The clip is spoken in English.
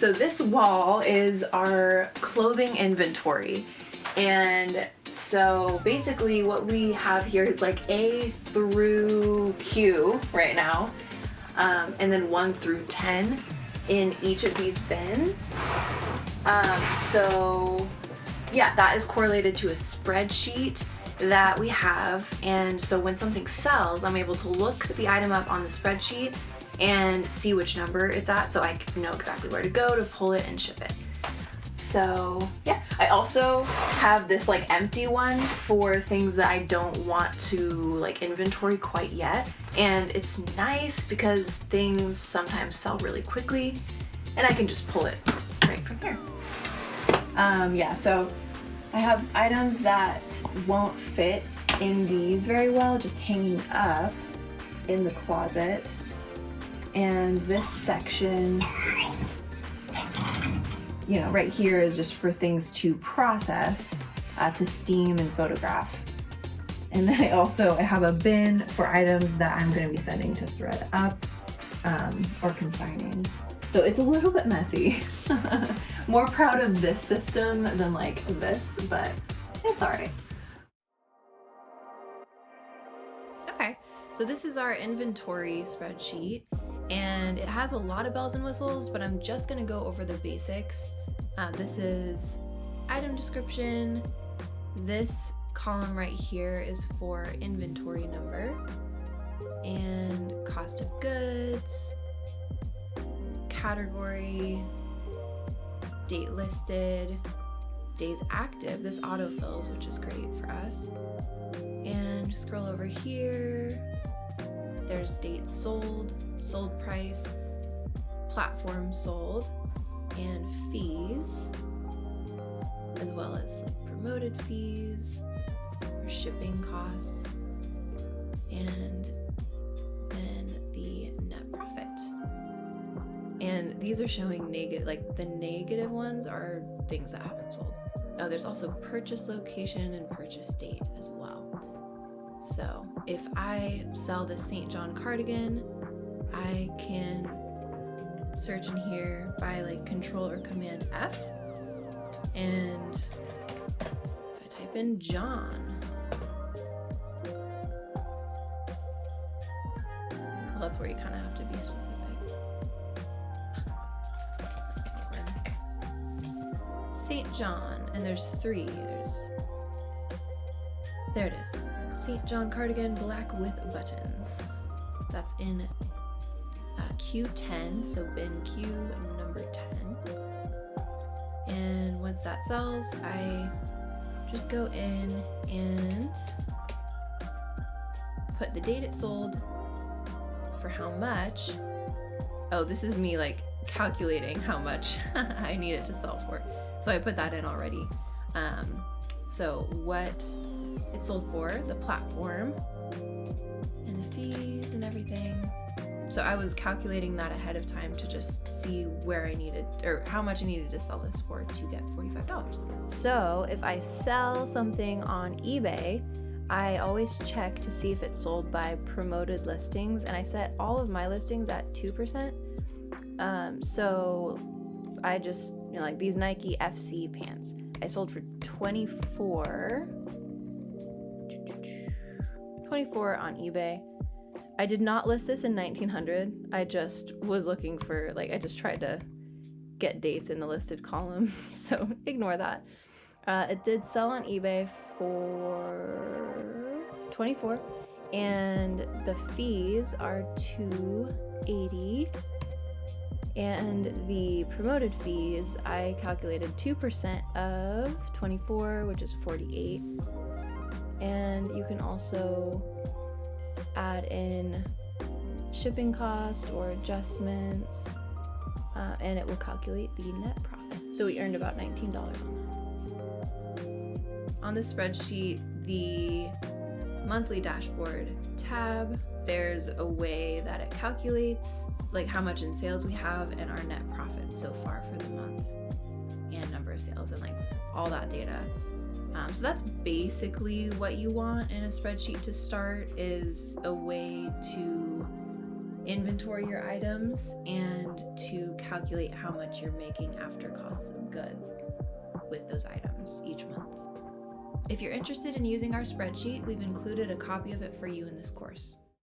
So this wall is our clothing inventory. And so basically what we have here is like A through Q right now, and then 1 through 10 in each of these bins. So yeah, that is correlated to a spreadsheet that we have. And so when something sells, I'm able to look the item up on the spreadsheet and see which number it's at, so I know exactly where to go to pull it and ship it. So yeah, I also have this like empty one for things that I don't want to like inventory quite yet. And it's nice because things sometimes sell really quickly and I can just pull it right from here. Yeah, so I have items that won't fit in these very well, just hanging up in the closet. And this section, you know, right here is just for things to process, to steam and photograph. And then I have a bin for items that I'm going to be sending to thread up or consigning. So it's a little bit messy. More proud of this system than like this, but it's all right. Okay, so this is our inventory spreadsheet. And it has a lot of bells and whistles, but I'm just gonna go over the basics. This is item description. This column right here is for inventory number and cost of goods, category, date listed, days active. This autofills, which is great for us. And scroll over here. There's dates sold, sold price, platform sold, and fees, as well as like promoted fees or shipping costs, and then the net profit. And these are showing negative, like the negative ones are things that haven't sold. Oh, there's also purchase location and purchase date as well. So if I sell this St. John cardigan, I can search in here by like Control or Command F, and if I type in John, well, that's where you kind of have to be specific. That's awkward. St. John, and there's 3. There it is. St. John cardigan, black with buttons. That's in Q10, so bin Q number 10. And once that sells, I just go in and put the date it sold, for how much. Oh, this is me like calculating how much I need it to sell for. So I put that in already. So what it sold for, the platform, and the fees and everything. So I was calculating that ahead of time to just see where I needed, or how much I needed to sell this for to get $45. So if I sell something on eBay, I always check to see if it's sold by promoted listings, and I set all of my listings at 2%. So I just, you know, like these Nike FC pants, I sold for 24 on eBay. I did not list this in 1900. I just was looking for, like, I just tried to get dates in the listed column, so ignore that. It did sell on eBay for 24, and the fees are $280, and the promoted fees, I calculated 2% of 24, which is 48. And you can also add in shipping cost or adjustments, and it will calculate the net profit. So we earned about $19 on that. On the spreadsheet, the monthly dashboard tab, there's a way that it calculates like how much in sales we have and our net profit so far for the month, and number of sales, and like all that data. So that's basically what you want in a spreadsheet to start, is a way to inventory your items and to calculate how much you're making after costs of goods with those items each month. If you're interested in using our spreadsheet, we've included a copy of it for you in this course.